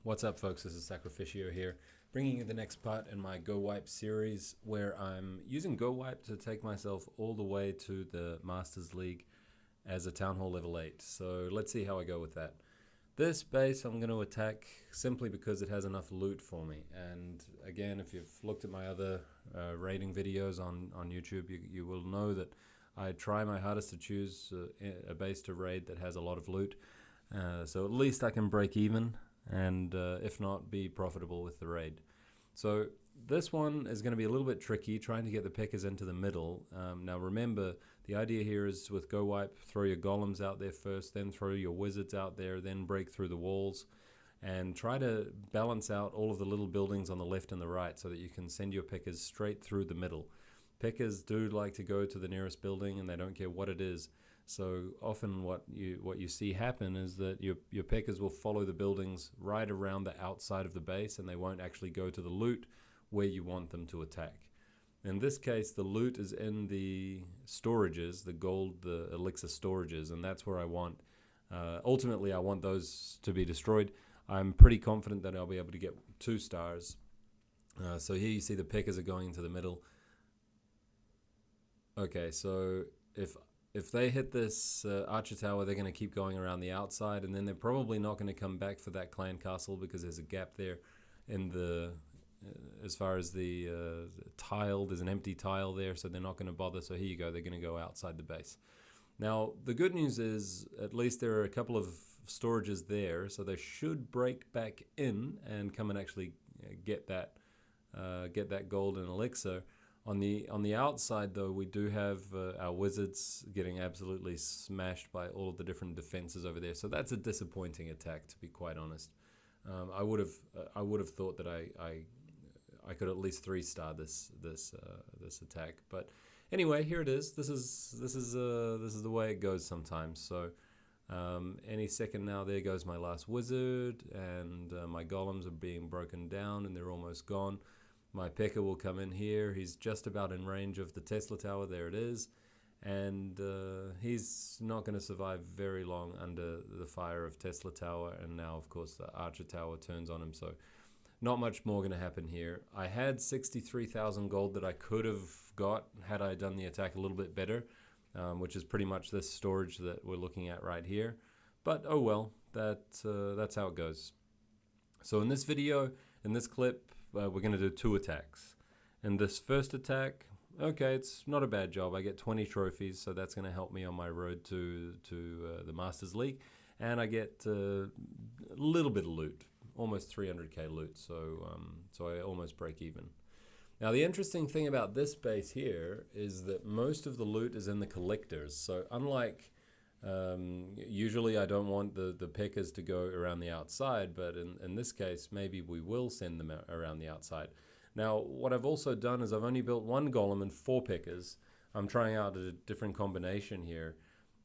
What's up, folks? This is Sacrificio here, bringing you the next part in my Go Wipe series, where I'm using Go Wipe to take myself all the way to the Masters League as a Town Hall level 8. So let's see how I go with that. This base I'm going to attack simply because it has enough loot for me. And again, if you've looked at my other raiding videos on YouTube, you will know that I try my hardest to choose a base to raid that has a lot of loot. So at least I can break even, and if not, be profitable with the raid. So this one is going to be a little bit tricky, trying to get the P.E.K.K.A into the middle. Now remember, the idea here is with Go Wipe, throw your Golems out there first, then throw your Wizards out there, then break through the walls, and try to balance out all of the little buildings on the left and the right so that you can send your P.E.K.K.As straight through the middle. P.E.K.K.As do like to go to the nearest building, and they don't care what it is. So often what you see happen is that your P.E.K.K.As will follow the buildings right around the outside of the base, and they won't actually go to the loot where you want them to attack. In this case, the loot is in the storages, the elixir storages, and that's where I want. Ultimately, I want those to be destroyed. I'm pretty confident that I'll be able to get 2 stars. So here you see the P.E.K.K.As are going into the middle. Okay, so if they hit this archer tower, they're going to keep going around the outside, and then they're probably not going to come back for that clan castle because there's a gap there in the as far as the tile. There's an empty tile there, so they're not going to bother. So here you go, they're going to go outside the base. Now the good news is at least there are a couple of storages there, so they should break back in and come and actually get that golden elixir. On the outside, though, we do have our Wizards getting absolutely smashed by all of the different defenses over there. So that's a disappointing attack, to be quite honest. I would have thought that I could at least 3-star this attack. But anyway, here it is. This is the way it goes sometimes. So any second now, there goes my last Wizard, and my Golems are being broken down, and they're almost gone. My P.E.K.K.A will come in here. He's just about in range of the Tesla Tower. There it is. And he's not going to survive very long under the fire of Tesla Tower. And now, of course, the Archer Tower turns on him. So not much more going to happen here. I had 63,000 gold that I could have got had I done the attack a little bit better, which is pretty much this storage that we're looking at right here. But oh well, that's how it goes. So in this video, in this clip, we're going to do 2 attacks. And this first attack, okay, it's not a bad job. I get 20 trophies, so that's going to help me on my road to the Masters League. And I get a little bit of loot, almost 300k loot, so I almost break even. Now the interesting thing about this base here is that most of the loot is in the collectors. So unlike usually I don't want the P.E.K.K.As to go around the outside, but in this case maybe we will send them around the outside. Now what I've also done is I've only built 1 Golem and 4 P.E.K.K.As. I'm trying out a different combination here.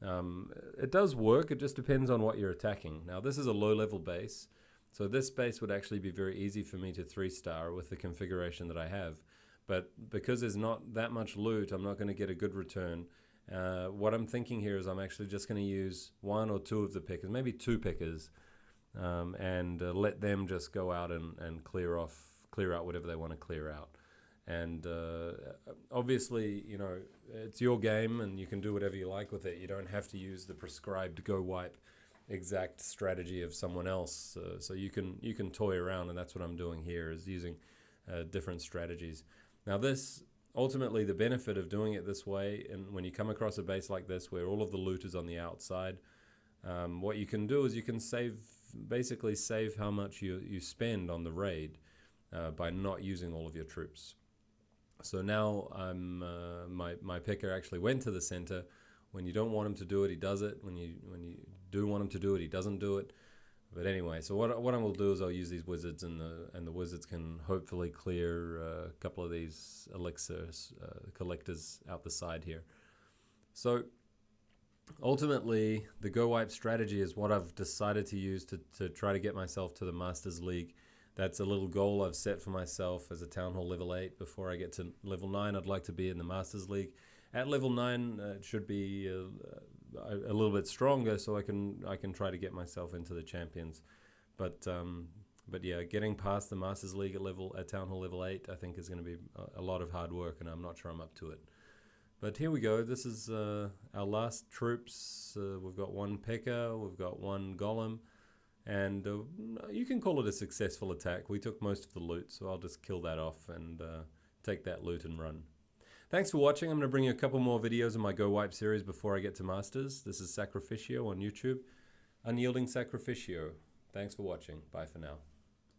It does work, it just depends on what you're attacking. Now this is a low level base, so this base would actually be very easy for me to 3-star with the configuration that I have, but because there's not that much loot, I'm not going to get a good return. What I'm thinking here is I'm actually just going to use 1 or 2 of the P.E.K.K.As, maybe 2 P.E.K.K.As, and let them just go out and clear out whatever they want to clear out. And obviously, you know, it's your game and you can do whatever you like with it. You don't have to use the prescribed Go Wipe exact strategy of someone else. So you can toy around, and that's what I'm doing here, is using different strategies. Now this, ultimately, the benefit of doing it this way, and when you come across a base like this where all of the loot is on the outside, what you can do is you can basically save how much you spend on the raid by not using all of your troops. So now my P.E.K.K.A actually went to the center. When you don't want him to do it, he does it. When you do want him to do it, he doesn't do it. But anyway, so what I will do is I'll use these Wizards, and the Wizards can hopefully clear a couple of these elixirs collectors out the side here. So ultimately, the Go Wipe strategy is what I've decided to use to try to get myself to the Masters League. That's a little goal I've set for myself as a Town Hall level 8. Before I get to level 9, I'd like to be in the Masters League. At level 9, it should be a little bit stronger, so I can try to get myself into the champions. But But yeah, getting past the Masters League at Town Hall level 8, I think is going to be a lot of hard work, and I'm not sure I'm up to it. But here we go. This is our last troops. We've got one P.E.K.K.A, we've got one Golem, and you can call it a successful attack. We took most of the loot, so I'll just kill that off and take that loot and run. Thanks for watching. I'm going to bring you a couple more videos in my Go Wipe series before I get to Masters. This is Sacrificio on YouTube. Unyielding Sacrificio. Thanks for watching. Bye for now.